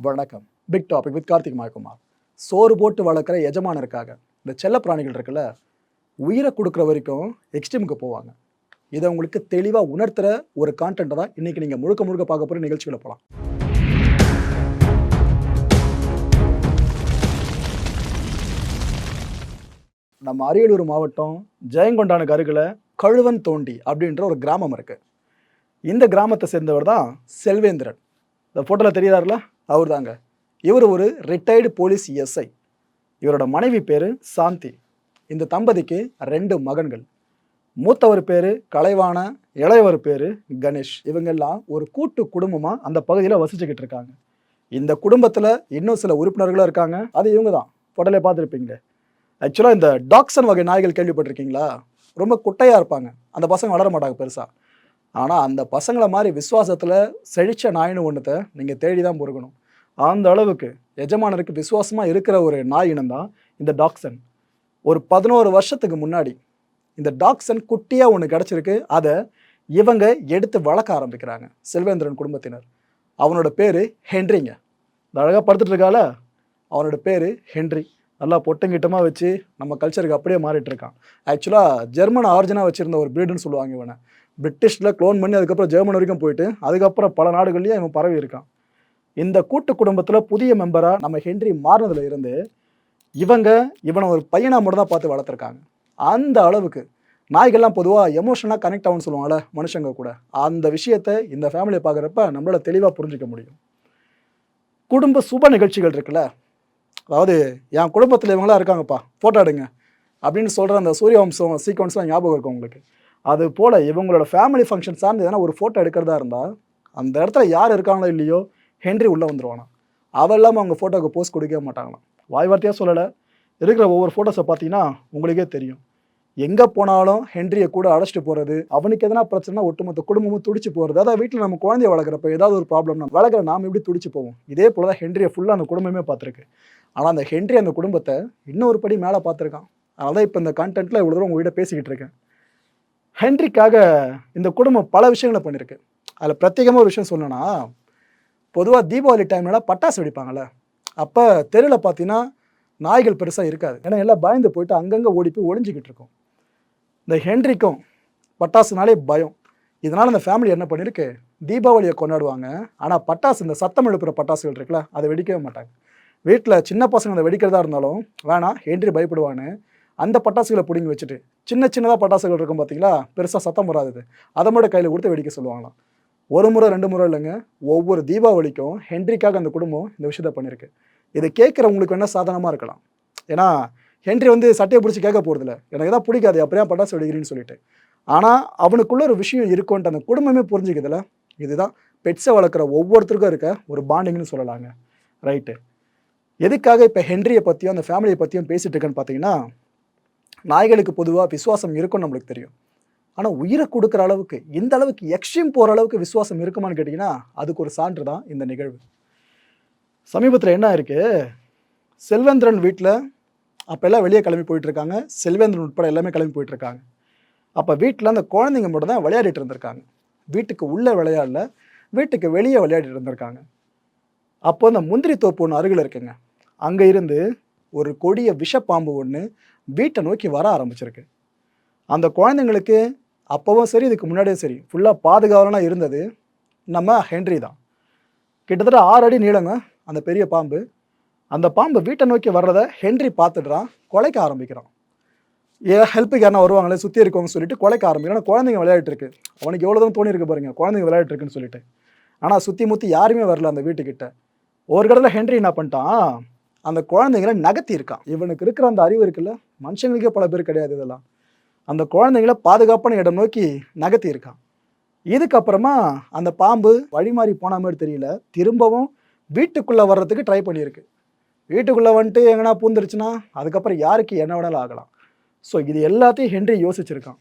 வணக்கம். Big topic with Karthik Mayakumar. சோறு போட்டு வளர்க்குற எஜமானருக்காக இந்த செல்ல பிராணிகள் இருக்குல்ல, உயிரை கொடுக்குற வரைக்கும் எக்ஸ்ட்ரீமுக்கு போவாங்க. இதை உங்களுக்கு தெளிவாக உணர்த்துற ஒரு கான்டென்ட்டை தான் இன்னைக்கு நீங்கள் முழுக்க முழுக்க பார்க்க போகிற நிகழ்ச்சிகளை போகலாம். நம்ம அரியலூர் மாவட்டம் ஜெயங்கொண்டானுக்கு அருகில் கழுவன் தோண்டி அப்படின்ற ஒரு கிராமம் இருக்கு. இந்த கிராமத்தை சேர்ந்தவர் தான் செல்வேந்திரன். இந்த ஃபோட்டோவில் தெரியாருல, அவர் தாங்க. இவர் ஒரு ரிட்டையர்டு போலீஸ் எஸ்ஐ. இவரோட மனைவி பேர் சாந்தி. இந்த தம்பதிக்கு 2 மகன்கள். மூத்தவர் பேர் கலைவான, இளையவர் பேர் கணேஷ். இவங்கெல்லாம் ஒரு கூட்டு குடும்பமாக அந்த பகுதியில் வசிச்சுக்கிட்டு இருக்காங்க. இந்த குடும்பத்தில் இன்னும் சில உறுப்பினர்களும் இருக்காங்க. அது இவங்க தான். ஃபோட்டோலே பார்த்துருப்பீங்க. ஆக்சுவலாக இந்த டாக்ஸன் வகை நாய்கள் கேள்விப்பட்டிருக்கீங்களா? ரொம்ப குட்டையாக இருப்பாங்க. அந்த பசங்க வளர மாட்டாங்க பெருசாக. ஆனால் அந்த பசங்களை மாதிரி விசுவாசத்தில் செழிச்ச நாயின்னு ஒன்றத்தை நீங்கள் தேடி தான் பொறுக்கணும். அந்த அளவுக்கு எஜமானருக்கு விசுவாசமாக இருக்கிற ஒரு நாய் இனம் தான் இந்த டாக்ஸன். ஒரு 11 வருஷத்துக்கு முன்னாடி இந்த டாக்ஸன் குட்டியாக ஒன்று கிடச்சிருக்கு. அதை இவங்க எடுத்து வளர்க்க ஆரம்பிக்கிறாங்க, செல்வேந்திரன் குடும்பத்தினர். அவனோட பேர் ஹென்ரிங்க. இந்த அழகாக படுத்துட்டு இருக்கால, அவனோட பேர் ஹென்ரி. நல்லா பொட்டங்கிட்டமாக வச்சு நம்ம கல்ச்சருக்கு அப்படியே மாறிட்டு இருக்கான். ஆக்சுவலாக ஜெர்மன் ஆரிஜினாக வச்சுருந்த ஒரு ப்ரீடுன்னு சொல்லுவாங்க இவனை. பிரிட்டிஷில் க்ளோன் பண்ணி அதுக்கப்புறம் ஜெர்மன் வரைக்கும் போயிட்டு அதுக்கப்புறம் பல நாடுகள்லேயும் இவன் பரவி இருக்கான். இந்த கூட்டு குடும்பத்தில் புதிய மெம்பராக நம்ம ஹென்றி மாறினதுல இருந்து இவனை ஒரு பையனாக மட்டும் தான் பார்த்து வளர்த்துருக்காங்க. அந்த அளவுக்கு நாய்கள்லாம் பொதுவாக எமோஷனாக கனெக்ட் ஆகும்னு சொல்லுவாங்கள்ல மனுஷங்க கூட. அந்த விஷயத்தை இந்த ஃபேமிலியை பார்க்குறப்ப நம்மளால் தெளிவாக புரிஞ்சிக்க முடியும். குடும்ப சுப நிகழ்ச்சிகள் இருக்குல்ல, அதாவது என் குடும்பத்தில் இவங்களாம் இருக்காங்கப்பா ஃபோட்டோ எடுங்க அப்படின்னு சொல்கிற அந்த சூரிய வம்சம் சீக்வன்ஸ்லாம் ஞாபகம் இருக்கும் உங்களுக்கு. அது போல் இவங்களோட ஃபேமிலி ஃபங்க்ஷன் சார்ந்து எதனா ஒரு ஃபோட்டோ எடுக்கிறதா இருந்தால் அந்த இடத்துல யார் இருக்காங்களோ இல்லையோ ஹென்றி உள்ளே வந்துடுவானா. அவள் இல்லாமல் அவங்க ஃபோட்டோவுக்கு போஸ்ட் கொடுக்கவே மாட்டாங்களாம். வாய் வார்த்தையாக சொல்லலை, இருக்கிற ஒவ்வொரு ஃபோட்டோஸை பார்த்தீங்கன்னா உங்களுக்கே தெரியும். எங்கே போனாலும் ஹென்ரியை கூட அழைச்சிட்டு போகிறது, அவனுக்கு எதனா பிரச்சனை ஒட்டுமொத்த குடும்பமும் துடிச்சு போகிறது. அதாவது வீட்டில் நம்ம குழந்தைய வளர்க்குறப்ப ஏதாவது ஒரு ப்ராப்ளம்னா வளர்க்குற நாம் எப்படி துடிச்சு போவோம், இதே போல் தான் ஹென்ரியை ஃபுல்லாக அந்த குடும்பமே பார்த்துருக்கு. ஆனால் அந்த ஹென்றி அந்த குடும்பத்தை இன்னொரு படி மேலே பார்த்துருக்கான். அதனால தான் இப்போ இந்த கான்டென்ட்டில் இவ்வளோ தூரம் உங்கள்கிட்ட பேசிக்கிட்டு இருக்கேன். ஹென்ரிக்காக இந்த குடும்பம் பல விஷயங்களை பண்ணியிருக்கு. அதில் பிரத்யேகமாக ஒரு விஷயம் சொல்லணும்னா, பொதுவாக தீபாவளி டைம்லலாம் பட்டாசு வெடிப்பாங்கள்ல, அப்போ தெருவில் பார்த்தீங்கன்னா நாய்கள் பெருசாக இருக்காது. ஏன்னா எல்லாம் பயந்து போயிட்டு அங்கங்கே ஓடி போய் ஒளிஞ்சிக்கிட்டு இருக்கும். இந்த ஹென்ரிக்கும் பட்டாசுனாலே பயம். இதனால் அந்த ஃபேமிலி என்ன பண்ணியிருக்கு, தீபாவளியை கொண்டாடுவாங்க. ஆனால் பட்டாசு, இந்த சத்தம் எழுப்புகிற பட்டாசுகள் இருக்குல்ல, அதை வெடிக்கவே மாட்டாங்க. வீட்டில் சின்ன பசங்க அதை வெடிக்கிறதா இருந்தாலும் வேணாம், ஹென்றி பயப்படுவான்னு அந்த பட்டாசுகளை பிடிங்கி வச்சுட்டு சின்னதாக பட்டாசுகள் இருக்கும் பார்த்தீங்களா, பெருசாக சத்தம் வராது, அதை மட்டும் கையில் கொடுத்து வெடிக்க சொல்லுவாங்களாம். ஒரு முறை 2 முறை இல்லைங்க, ஒவ்வொரு தீபாவளிக்கும் ஹென்ரிக்காக அந்த குடும்பம் இந்த விஷயத்த பண்ணியிருக்கு. இதை கேட்குறவங்களுக்கு என்ன சாதனமாக இருக்கலாம். ஏன்னா ஹென்றி சட்டையை பிடிச்சி கேட்க போகிறதில்ல, எனக்கு தான் பிடிக்காது அப்புறம் பட்டாசு வெடிக்கிறேன்னு சொல்லிட்டு. ஆனால் அவனுக்குள்ள ஒரு விஷயம் இருக்குன்ட்டு அந்த குடும்பமே புரிஞ்சுக்குதுல. இதுதான் பெட்ஸை வளர்க்குற ஒவ்வொருத்தருக்கும் இருக்க ஒரு பாண்டிங்னு சொல்லலாங்க. ரைட்டு. எதுக்காக இப்போ ஹென்ரியை பற்றியும் அந்த ஃபேமிலியை பற்றியும் பேசிகிட்டு இருக்கேன்னு பார்த்தீங்கன்னா, நாய்களுக்கு பொதுவாக விசுவாசம் இருக்கும்னு நம்மளுக்கு தெரியும். ஆனால் உயிரை கொடுக்குற அளவுக்கு, இந்த அளவுக்கு எக்ஸ்ட்ரீம் போகிற அளவுக்கு விசுவாசம் இருக்குமான்னு கேட்டிங்கன்னா அதுக்கு ஒரு சான்று தான் இந்த நிகழ்வு. சமீபத்தில் என்ன இருக்குது, செல்வேந்திரன் வீட்டில் அப்போ எல்லாம் வெளியே கிளம்பி போயிட்டுருக்காங்க. செல்வேந்திரன் உட்பட எல்லாமே கிளம்பி போயிட்டுருக்காங்க. அப்போ வீட்டில் அந்த குழந்தைங்க மட்டும் தான் விளையாடிட்டு இருந்திருக்காங்க. வீட்டுக்கு உள்ளே விளையாடல, வீட்டுக்கு வெளியே விளையாடிட்டு இருந்திருக்காங்க. அப்போ அந்த முந்திரி தோப்பு ஒன்று அருகில் இருக்குங்க. அங்கே இருந்து ஒரு கொடிய விஷப்பாம்பு ஒன்று வீட்டை நோக்கி வர ஆரம்பிச்சிருக்கு. அந்த குழந்தைங்களுக்கு அப்போவும் சரி இதுக்கு முன்னாடியும் சரி ஃபுல்லாக பாதுகாவலனாக இருந்தது நம்ம ஹென்றி தான். கிட்டத்தட்ட 6 அடி நீளங்க அந்த பெரிய பாம்பு. அந்த பாம்பு வீட்டை நோக்கி வர்றதை ஹென்றி பார்த்துடுறான், குலைக்க ஆரம்பிக்கிறான். ஹெல்ப்புக்கு யாரா வருவாங்களே சுற்றி இருக்கவங்க சொல்லிட்டு குலைக்க ஆரம்பிக்கிறான். குழந்தைங்க விளையாடிட்டு இருக்கு. அவனுக்கு எவ்வளோ தான் தோணி இருக்கு பாருங்க, குழந்தைங்க விளையாடிட்டு இருக்குன்னு சொல்லிட்டு. ஆனால் சுற்றி முற்றி யாருமே வரல அந்த வீட்டுக்கிட்ட. ஒரு கடலில் ஹென்றி என்ன பண்ணிட்டான், அந்த குழந்தைங்களை நகர்த்தி இருக்கான். இவனுக்கு இருக்கிற அந்த அறிவு இருக்குல்ல, மனுஷங்களுக்கே பல பேர் கிடையாது இதெல்லாம். அந்த குழந்தைங்கள பாதுகாப்பான இடம் நோக்கி நகர்த்தி இருக்கான். இதுக்கப்புறமா அந்த பாம்பு வழி மாறி போன மாதிரி தெரியல, திரும்பவும் வீட்டுக்குள்ளே வர்றதுக்கு ட்ரை பண்ணியிருக்கு. வீட்டுக்குள்ளே வந்துட்டு எங்கன்னா பூந்துருச்சுன்னா அதுக்கப்புறம் யாருக்கு என்ன வேணாலும் ஆகலாம். ஸோ இது எல்லாத்தையும் ஹென்றி யோசிச்சிருக்கான்.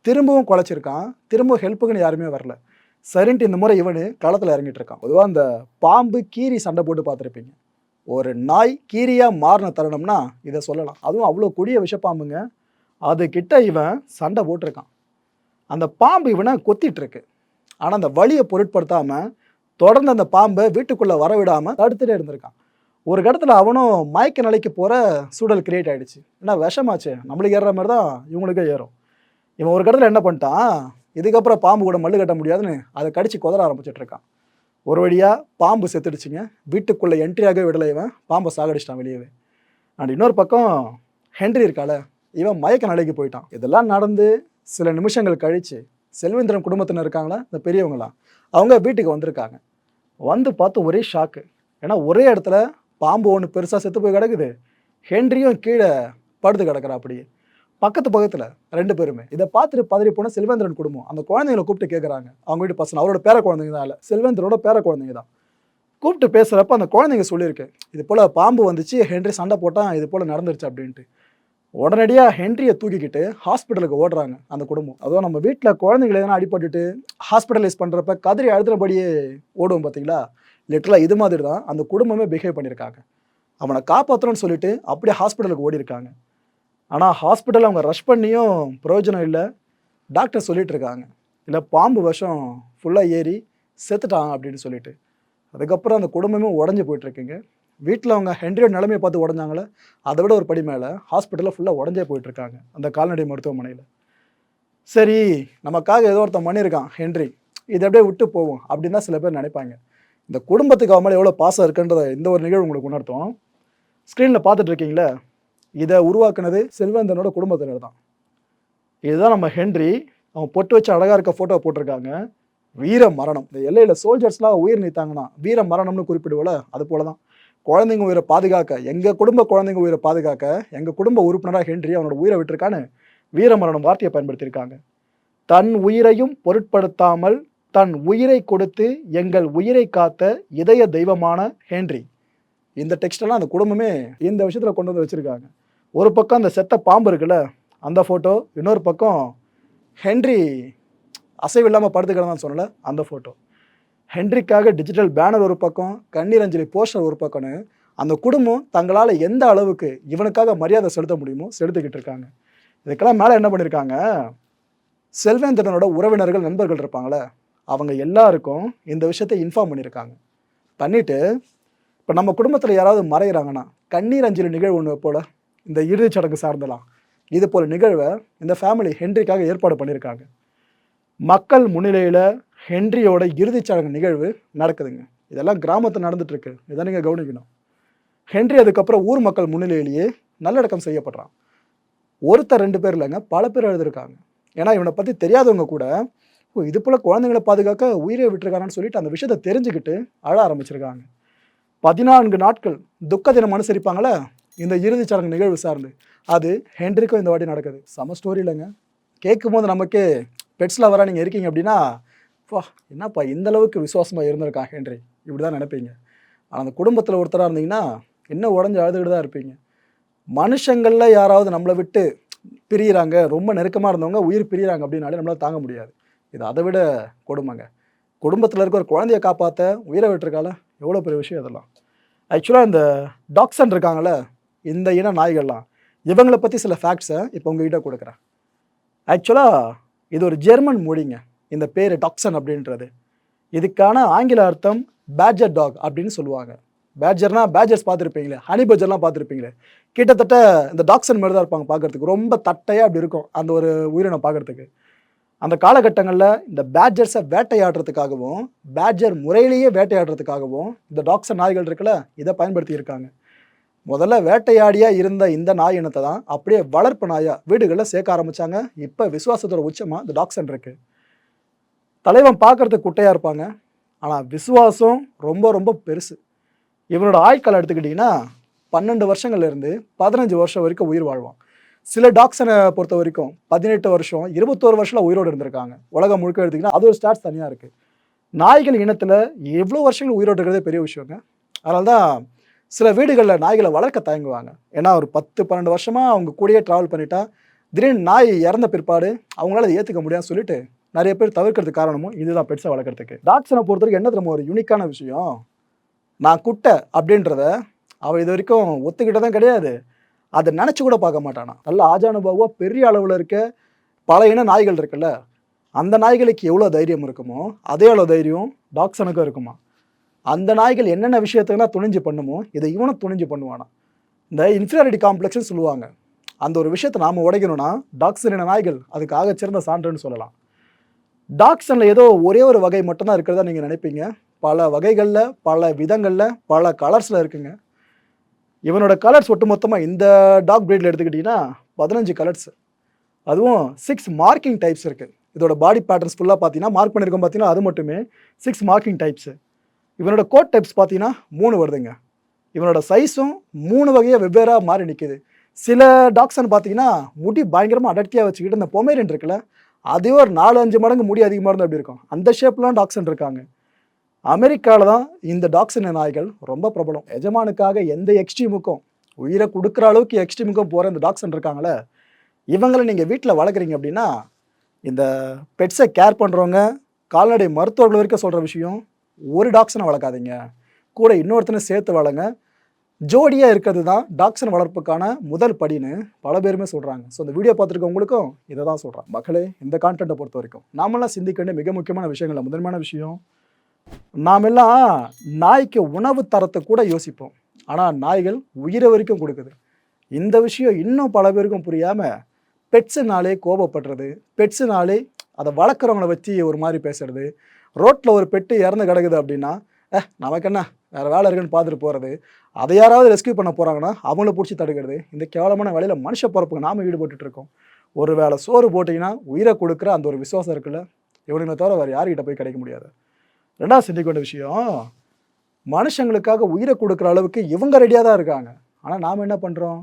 திரும்பவும் குலைச்சிருக்கான். திரும்பவும் ஹெல்ப்புக்குன்னு யாருமே வரல. சரின்ட்டு இந்த முறை இவனு களத்தில் இறங்கிட்டு இருக்கான். பொதுவாக அந்த பாம்பு கீரி சண்டை போட்டு பார்த்துருப்பீங்க. ஒரு நாய் கீரியாக மாறின தருணம்னா இதை சொல்லலாம். அதுவும் அவ்வளோ கொடிய விஷப்பாம்புங்க. அதுக்கிட்ட இவன் சண்டை போட்டிருக்கான். அந்த பாம்பு இவனை கொத்திட்டு இருக்கு. ஆனால் அந்த வலியை பொருட்படுத்தாமல் தொடர்ந்து அந்த பாம்பை வீட்டுக்குள்ளே வரவிடாமல் தடுத்துட்டே இருந்திருக்கான். ஒரு இடத்துல அவனும் மயக்க நிலைக்கு போகிற சூழல் கிரியேட் ஆகிடுச்சு. ஏன்னா விஷமாச்சு, நம்மளுக்கு ஏறுற மாதிரி தான் இவங்களுக்கே ஏறும். இவன் ஒரு இடத்துல என்ன பண்ணிட்டான், இதுக்கப்புறம் பாம்பு கூட மல்லு கட்ட முடியாதுன்னு அதை கடிச்சு கொதற ஆரம்பிச்சிட்டு இருக்கான். ஒரு வழியாக பாம்பு செத்துடுச்சுங்க. வீட்டுக்குள்ளே என்ட்ரியாகவே விடலை, இவன் பாம்பை சாகடிச்சிட்டான் வெளியவே. அண்ட் இன்னொரு பக்கம் ஹென்றி இருக்கால, இவன் மயக்க நிலைக்கு போயிட்டான். இதெல்லாம் நடந்து சில நிமிஷங்கள் கழித்து செல்வேந்திரன் குடும்பத்தினர் இருக்காங்களா, இந்த பெரியவங்களாம், அவங்க வீட்டுக்கு வந்திருக்காங்க. வந்து பார்த்து ஒரே ஷாக்கு. ஏன்னா ஒரே இடத்துல பாம்பு ஒன்று பெருசாக செத்து போய் கிடக்குது, ஹென்ரியும் கீழே படுத்து கிடக்குறா அப்படியே பக்கத்தில் 2 பேருமே. இதை பார்த்துட்டு பதறி போன செல்வேந்திரன் குடும்பம் அந்த குழந்தைங்களை கூப்பிட்டு கேட்குறாங்க. அவங்க வீட்டு பசங்க, அவரோட பேர குழந்தைங்க தான், இல்லை செல்வேந்திரனோட பேர குழந்தைங்க தான். கூப்பிட்டு பேசுகிறப்ப அந்த குழந்தைங்க சொல்லியிருக்கு, இது போல் பாம்பு வந்துச்சு, ஹென்றி சண்டை போட்டான், இது போல் நடந்துருச்சு அப்படின்ட்டு. உடனடியாக ஹென்ரியை தூக்கிக்கிட்டு ஹாஸ்பிட்டலுக்கு ஓடுறாங்க அந்த குடும்பம். அதுவும் நம்ம வீட்டில் குழந்தைங்களை எதனா அடிபட்டுட்டு ஹாஸ்பிட்டலைஸ் பண்ணுறப்ப கதறி அழுதுறபடியே ஓடுவோம் பார்த்தீங்களா, லிட்டரலாக இது மாதிரி தான் அந்த குடும்பமே பிஹேவ் பண்ணியிருக்காங்க. அவனை காப்பாற்றணும்னு சொல்லிட்டு அப்படியே ஹாஸ்பிட்டலுக்கு ஓடி இருக்காங்க. ஆனால் ஹாஸ்பிட்டல் அவங்க ரஷ் பண்ணியும் பிரயோஜனம் இல்லை. டாக்டர் சொல்லிட்டு இருக்காங்க, இல்லை பாம்பு விஷம் ஃபுல்லாக ஏறி செத்துட்டான் அப்படின்னு சொல்லிட்டு. அதுக்கப்புறம் அந்த குடும்பமே உடஞ்சி போயிட்டுருக்குங்க. வீட்டில் அவங்க ஹென்ரியோட நிலைமையை பார்த்து உடஞ்சாங்களே, அதை விட ஒரு படி மேலே ஹாஸ்பிட்டலில் ஃபுல்லாக உடஞ்சே போயிட்டுருக்காங்க அந்த கால்நடை மருத்துவமனையில். சரி, நமக்காக ஏதோ ஒருத்தன் பண்ணியிருக்கான் ஹென்றி, இதை அப்படியே விட்டு போவோம் அப்படின்னு தான் சில பேர் நினைப்பாங்க. இந்த குடும்பத்துக்கு அவன் மேலே எவ்வளோ பாசம் இருக்குன்றதை இந்த ஒரு நிகழ்வு உங்களுக்கு உணர்த்தும். ஸ்க்ரீனில் பார்த்துட்டு இருக்கீங்களே, இதை உருவாக்குனது செல்வேந்தனோட குடும்பத்தினர் தான். இதுதான் நம்ம ஹென்றி. அவன் பொட்டு வச்சு அழகாக இருக்க ஃபோட்டோ போட்டிருக்காங்க. வீர மரணம். இந்த எல்லையில் சோல்ஜர்ஸ்லாம் உயிர் நீத்தாங்கன்னா வீர மரணம்னு குறிப்பிடுவோல, அது போல தான் குழந்தைங்க உயிரை பாதுகாக்க, எங்கள் குடும்ப குழந்தைங்க உயிரை பாதுகாக்க எங்கள் குடும்ப உறுப்பினராக ஹென்றி அவனோட உயிரை விட்டுருக்கான்னு வீரமரணம் வார்த்தையை பயன்படுத்தியிருக்காங்க. தன் உயிரையும் பொருட்படுத்தாமல் தன் உயிரை கொடுத்து எங்கள் உயிரை காத்த இதய தெய்வமான ஹென்றி. இந்த டெக்ஸ்டெல்லாம் அந்த குடும்பமே இந்த விஷயத்தில் கொண்டு வந்து வச்சுருக்காங்க. ஒரு பக்கம் அந்த செத்த பாம்பு இருக்குல்ல அந்த ஃபோட்டோ, இன்னொரு பக்கம் ஹென்றி அசைவில்லாமல் படுத்து கிடந்தான்னு சொன்னல அந்த ஃபோட்டோ. ஹென்ரிக்காக டிஜிட்டல் பேனர் ஒரு பக்கம், கண்ணீர் அஞ்சலி போஸ்டர் ஒரு பக்கம்னு அந்த குடும்பம் தங்களால் எந்த அளவுக்கு இவனுக்காக மரியாதை செலுத்த முடியுமோ செலுத்திக்கிட்டு இருக்காங்க. இதுக்கெல்லாம் மேலே என்ன பண்ணியிருக்காங்க, செல்வேந்திரனோட உறவினர்கள் நண்பர்கள் இருப்பாங்களே, அவங்க எல்லாருக்கும் இந்த விஷயத்தை இன்ஃபார்ம் பண்ணியிருக்காங்க. பண்ணிவிட்டு இப்போ நம்ம குடும்பத்தில் யாராவது மறைகிறாங்கன்னா கண்ணீர் அஞ்சலி நிகழ்வு ஒன்று போல் இந்த இறுதிச் சடங்கு சார்ந்தலாம், இது போல் நிகழ்வை இந்த ஃபேமிலி ஹென்ரிக்காக ஏற்பாடு பண்ணியிருக்காங்க. மக்கள் முன்னிலையில் ஹென்ரியோட இறுதிச் சடங்கு நிகழ்வு நடக்குதுங்க. இதெல்லாம் கிராமத்தில் நடந்துட்டுருக்கு, இதை நீங்கள் கவனிக்கணும். ஹென்றி அதுக்கப்புறம் ஊர் மக்கள் முன்னிலையிலேயே நல்லடக்கம் செய்யப்படுறான். ஒருத்தர் 2 பேர் இல்லைங்க, பல பேர் எழுதியிருக்காங்க. ஏன்னா இவனை பற்றி தெரியாதவங்க கூட இது போல் குழந்தைங்களை பாதுகாக்க உயிரை விட்டுருக்காங்கன்னு சொல்லிட்டு அந்த விஷயத்தை தெரிஞ்சுக்கிட்டு அழ ஆரம்பிச்சிருக்காங்க. 14 நாட்கள் துக்க தினம் அனுசரிப்பாங்களே இந்த இறுதிச் சடங்கு நிகழ்வு சார்ந்து, அது ஹென்ரிக்கும் இந்த வாட்டி நடக்குது. செம ஸ்டோரி இல்லைங்க. கேட்கும் போது நமக்கே பெட்ஸில் வர நீங்கள் இருக்கீங்க அப்படின்னா, என்னப்பா இந்த அளவுக்கு விசுவாசமாக இருந்திருக்கான் ஹென்றி, இப்படி தான் நினைப்பீங்க. ஆனால் அந்த குடும்பத்தில் ஒருத்தராக இருந்தீங்கன்னா இன்னும் உடஞ்சி அழுதுகிட்டு தான் இருப்பீங்க. மனுஷங்களில் யாராவது நம்மளை விட்டு பிரியிறாங்க, ரொம்ப நெருக்கமாக இருந்தவங்க உயிர் பிரியிறாங்க அப்படின்னாலே நம்மளால் தாங்க முடியாது. இது அதை விட கொடுமைங்க. குடும்பத்தில் இருக்க ஒரு குழந்தைய காப்பாற்ற உயிரை விட்டுருக்கால, எவ்வளோ பெரிய விஷயம் இதெல்லாம். ஆக்சுவலாக இந்த டாக்ஸன் இருக்காங்கள, இந்த இன நாய்கள்லாம், இவங்களை பற்றி சில ஃபேக்ட்ஸை இப்போ உங்ககிட்ட கொடுக்குறேன். ஆக்சுவலாக இது ஒரு ஜெர்மன் மொழிங்க, இந்த பேர் டாக்ஸன் அப்படின்றது. இதுக்கான ஆங்கில அர்த்தம் பேட்ஜர் டாக் அப்படின்னு சொல்லுவாங்க. பேட்ஜர்னா பேட்ஜர்ஸ் பார்த்துருப்பீங்களே, ஹனி பட்ஜர்லாம் பார்த்துருப்பீங்களே, கிட்டத்தட்ட இந்த டாக்ஸன் மாதிரி தான் இருப்பாங்க பார்க்குறதுக்கு, ரொம்ப தட்டையாக அப்படி இருக்கும் அந்த ஒரு உயிரினம் பார்க்குறதுக்கு. அந்த காலகட்டங்களில் இந்த பேட்ஜர்ஸை வேட்டையாடுறதுக்காகவும் பேட்ஜர் முறையிலேயே வேட்டையாடுறதுக்காகவும் இந்த டாக்ஸன் நாய்கள் இருக்குல்ல, இதை பயன்படுத்தி இருக்காங்க. முதல்ல வேட்டையாடியாக இருந்த இந்த நாய் இனத்தை தான் அப்படியே வளர்ப்பு நாயாக வீடுகளில் சேர்க்க ஆரம்பித்தாங்க. இப்போ விசுவாசத்தோட உச்சமாக இந்த டாக்ஸன் இருக்குது. தலைவன் பார்க்குறதுக்கு குட்டையாக இருப்பாங்க, ஆனால் விசுவாசம் ரொம்ப ரொம்ப பெருசு. இவனோட ஆயுட்காலம் எடுத்துக்கிட்டிங்கன்னா 12 வருஷங்கள்லேருந்து 15 வருஷம் வரைக்கும் உயிர் வாழ்வான். சில டாக்ஸனை பொறுத்த வரைக்கும் 18 வருஷம் 21 வருஷம் உயிரோடு இருந்திருக்காங்க. உலகம் முழுக்க எடுத்திங்கன்னா அது ஒரு ஸ்டாட்ஸ் தனியாக இருக்குது. நாய்கள் இனத்தில் எவ்வளோ வருஷங்கள் உயிரோடு இருக்கிறதே பெரிய விஷயங்க. அதனால தான் சில வீடுகளில் நாய்களை வளர்க்க தயங்குவாங்க. ஏன்னா ஒரு 10-12 வருஷமாக அவங்க கூடயே ட்ராவல் பண்ணிட்டா திடீர்னு நாய் இறந்த பிற்பாடு அவங்களால அதை ஏற்றுக்க முடியாதுன்னு சொல்லிட்டு நிறைய பேர் தவிர்க்கிறதுக்கு காரணமும் இதுதான், பெட்ஸை வளர்க்குறதுக்கு. டாக்ஸனை பொறுத்தவரைக்கும் என்ன தெரியுமா ஒரு யூனிக்கான விஷயம், நான் குட்டை அப்படின்றத அவள் இது வரைக்கும் ஒத்துக்கிட்டதான் கிடையாது, அதை நினச்சி கூட பார்க்க மாட்டானா. நல்ல ஆஜானுபாவாக பெரிய அளவில் இருக்க பல இன நாய்கள் இருக்குல்ல, அந்த நாய்களுக்கு எவ்வளோ தைரியம் இருக்குமோ அதே அளவு தைரியம் டாக்ஸனுக்கும் இருக்குமா. அந்த நாய்கள் என்னென்ன விஷயத்துக்குனா துணிஞ்சு பண்ணுமோ இதை இவனும் துணிஞ்சு பண்ணுவானா. இந்த இன்ஃபீரியாரிட்டி காம்ப்ளெக்ஸ்னு சொல்லுவாங்க. அந்த ஒரு விஷயத்தை நாம் உடைக்கணும்னா டாக்ஸன் நாய்கள் அதுக்கு ஆகச்சிறந்த சான்றுன்னு சொல்லலாம். டாக்ஸனில் ஏதோ ஒரே ஒரு வகை மட்டும்தான் இருக்கிறதா நீங்கள் நினைப்பீங்க. பல வகைகளில், பல விதங்களில், பல கலர்ஸில் இருக்குங்க. இவனோட கலர்ஸ் ஒட்டுமொத்தமாக இந்த டாக் ப்ரீடில் எடுத்துக்கிட்டிங்கன்னா 15 கலர்ஸ். அதுவும் 6 மார்க்கிங் டைப்ஸ் இருக்குது. இதோட பாடி பேட்டர்ன்ஸ் ஃபுல்லாக பார்த்தீங்கன்னா மார்க் பண்ணியிருக்கோம் பார்த்தீங்கன்னா அது மட்டுமே 6 மார்க்கிங் டைப்ஸு. இவனோட கோட் டைப்ஸ் பார்த்தீங்கன்னா 3 வருதுங்க. இவனோட சைஸும் 3 வகையாக வெவ்வேறாக மாறி நிற்கிது. சில டாக்ஸன் பார்த்தீங்கன்னா முடி பயங்கரமாக அடர்த்தியாக வச்சுக்கிட்டு இந்த பொமேரியன் இருக்குல்ல, அதே ஒரு 4-5 மடங்கு முடி அதிகமாக இருந்தால் எப்படி இருக்கும், அந்த ஷேப்லாம் டாக்ஸன் இருக்காங்க. அமெரிக்காவில் தான் இந்த டாக்ஸின் நாய்கள் ரொம்ப பிரபலம். எஜமானுக்காக எந்த எக்ஸ்ட்ரீமுக்கும் உயிரை கொடுக்குற அளவுக்கு எக்ஸ்ட்ரீமுக்கும் போகிற இந்த டாக்ஸன் இருக்காங்களே, இவங்களை நீங்கள் வீட்டில் வளர்க்குறீங்க அப்படின்னா, இந்த பெட்ஸை கேர் பண்ணுறவங்க கால்நடை மருத்துவர்கள் வரைக்கும் சொல்கிற விஷயம், ஒரு டாக்ஸனை வளர்க்காதீங்க, கூட இன்னொருத்தனை சேர்த்து வளங்க. ஜோடியாக இருக்கிறது தான் டாக்ஸன் வளர்ப்புக்கான முதல் படின்னு பல பேருமே சொல்கிறாங்க. ஸோ இந்த வீடியோ பார்த்துருக்கவங்களுக்கும் இதை தான் சொல்கிறேன். மக்களே, இந்த கான்டென்ட்டை பொறுத்த வரைக்கும் நாமெல்லாம் சிந்திக்க வேண்டிய மிக முக்கியமான விஷயங்கள், முதன்மையான விஷயம், நாமெல்லாம் நாய்க்கு உணவு தரத்தை கூட யோசிப்போம். ஆனால் நாய்கள் உயிரை வரைக்கும் கொடுக்குது. இந்த விஷயம் இன்னும் பல பேருக்கும் புரியாமல் பெட்ஸுனாலே கோபப்படுறது, பெட்ஸுனாலே அதை வளர்க்குறவங்கள வச்சு ஒரு மாதிரி பேசுறது, ரோட்டில் ஒரு பெட்டு இறந்து கிடக்குது அப்படின்னா நமக்கு என்ன வேறு வேலை இருக்குன்னு பார்த்துட்டு போகிறது, அதை யாராவது ரெஸ்கியூ பண்ண போகிறாங்கன்னா அவங்கள பிடிச்சி தடுக்கிறது, இந்த கேவலமான வேலையில் மனுஷ பிறப்புக்கு நாம் ஈடுபட்டுருக்கோம். ஒரு வேளை சோறு போட்டிங்கன்னா உயிரை கொடுக்குற அந்த ஒரு விசுவாசம் இருக்குல்ல, இவனுங்களை தவிர வேறு யார்கிட்ட போய் கிடைக்க முடியாது. ரெண்டாவது சிந்திக்க வேண்டிய விஷயம், மனுஷங்களுக்காக உயிரை கொடுக்குற அளவுக்கு இவங்க ரெடியாக தான் இருக்காங்க. ஆனால் நாம் என்ன பண்ணுறோம்,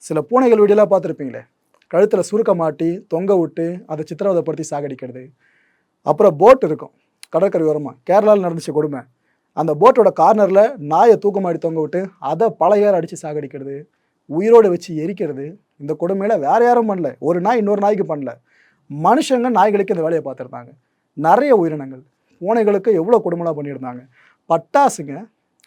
சில பூனைகள் வீடியோலாம் பார்த்துருப்பீங்களே, கழுத்தில் சுருக்க மாட்டி தொங்க விட்டு அதை சித்திரவதைப்படுத்தி சாகடிக்கிறது. அப்புறம் போட் இருக்கும் கடற்கரை ஓரமாக, கேரளாவில் நடந்துச்சு கொடுமை. அந்த போட்டோட கார்னரில் நாயை தூக்கமாடி தொங்க விட்டு அதை பல ஏர் அடித்து சாகடிக்கிறது, உயிரோடு வச்சு எரிக்கிறது. இந்த கொடுமையில் வேறு யாரும் பண்ணல, ஒரு நாய் இன்னொரு நாய்க்கு பண்ணல, மனுஷங்க நாய்களுக்கு இந்த வேலையை பார்த்துருந்தாங்க. நிறைய உயிரினங்கள் பூனைகளுக்கு எவ்வளோ கொடுமைலாம் பண்ணியிருந்தாங்க. பட்டாசுங்க,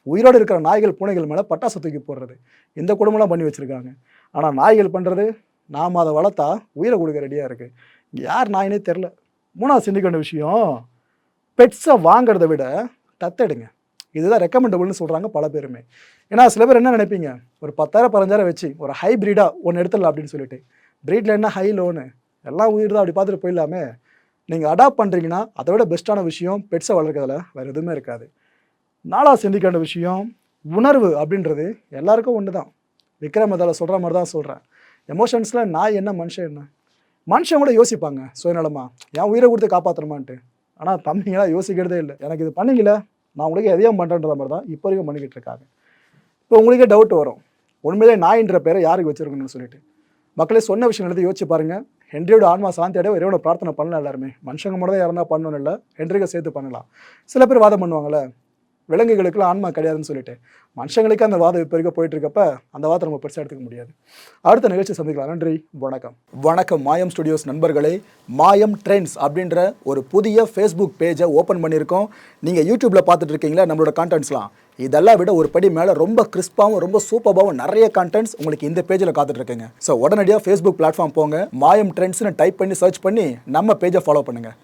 உயிரோடு இருக்கிற நாய்கள் பூனைகள் மேலே பட்டாசு தூக்கி போடுறது, இந்த கொடுமைலாம் பண்ணி வச்சுருக்காங்க. ஆனால் நாய்கள் பண்ணுறது, நாம் அதை வளர்த்தா உயிரை கொடுக்க ரெடியாக இருக்குது. யார் நாயினே தெரில. மூணாவது சிந்திக்க வேண்டிய விஷயம், பெட்ஸை வாங்கிறத விட தத்தெடுங்க. இதுதான் ரெக்கமெண்டபுள்னு சொல்கிறாங்க பல பேருமே. ஏன்னா சில பேர் என்ன நினைப்பீங்க, ஒரு 10,000-15,000 வச்சு ஒரு ஹை ப்ரீடாக ஒன்று எடுத்துடலாம் அப்படின்னு சொல்லிட்டு, ப்ரீடில் என்ன ஹை லோனு, எல்லாம் உயிர் தான், அப்படி பார்த்துட்டு போயிடலாமே. நீங்கள் அடாப்ட் பண்ணுறீங்கன்னா அதை விட பெஸ்ட்டான விஷயம் பெட்ஸை வளர்க்குறதுல வேறு எதுவுமே இருக்காது. நாலாவது சிந்திக்க வேண்டிய விஷயம், உணர்வு அப்படின்றது எல்லாருக்கும் ஒன்று தான். விக்ரம் அதில் சொல்கிற மாதிரி தான் சொல்கிறேன். எமோஷன்ஸில் நாய் என்ன மனுஷன் என்ன, மனுஷன் கூட யோசிப்பாங்க சுயநலமாக, என் உயிரை கொடுத்து காப்பாற்றணுமான்ட்டு. ஆனால் தம்பிங்களாம் யோசிக்கிறதே இல்லை. எனக்கு இது பண்ணிக்கல, நான் உங்களுக்கு எதையும் பண்ணுறன்ற மாதிரி தான் இப்போ வரைக்கும் பண்ணிக்கிட்டு இருக்காங்க. இப்போ உங்களுக்கே டவுட் வரும், உண்மையிலே நாயின்ற பேரை யாருக்கு வச்சுருக்கணும்னு சொல்லிட்டு. மக்களே, சொன்ன விஷயம் எடுத்து யோசிச்சு பாருங்கள். ஹென்ரியோட ஆன்மா சாந்தி அடைய இறைவனை பிரார்த்தனை பண்ணலாம். எல்லாருமே மனுஷங்க மட்டும் தான் இறந்தா பண்ணணும் இல்லை, ஹென்ரியை சேர்த்து பண்ணலாம். சில பேர் வாதம் பண்ணுவாங்கள்ல, விலங்குகளுக்குலாம் ஆன்மா கிடையாதுன்னு சொல்லிட்டு. மனுஷங்களுக்கு அந்த வாதம் இப்போ வரைக்கும் போயிட்டு இருக்கப்ப அந்த வாதத்தை நம்ம பெருசாக எடுத்துக்க முடியாது. அடுத்த நிகழ்ச்சி சந்திக்கலாம். நன்றி, வணக்கம். வணக்கம் மாயம் ஸ்டுடியோஸ் நண்பர்களே. மாயம் ட்ரெண்ட்ஸ் அப்படின்ற ஒரு புதிய ஃபேஸ்புக் பேஜை ஓப்பன் பண்ணியிருக்கோம். நீங்கள் யூடியூப்பில் பார்த்துட்டு இருக்கீங்களா நம்மளோட கான்டென்ட்ஸ்லாம், இதெல்லாம் விட ஒரு படி மேலே ரொம்ப கிறிஸ்பாகவும் ரொம்ப சூப்பராகவும் நிறைய கான்டென்ட்ஸ் உங்களுக்கு இந்த பேஜில் காத்துட்ருக்குங்க. ஸோ உடனடியாக ஃபேஸ்புக் பிளாட்ஃபார்ம் போங்க, மாயம் ட்ரெண்ட்ஸ்னு டைப் பண்ணி சர்ச் பண்ணி நம்ம பேஜை ஃபாலோ பண்ணுங்கள்.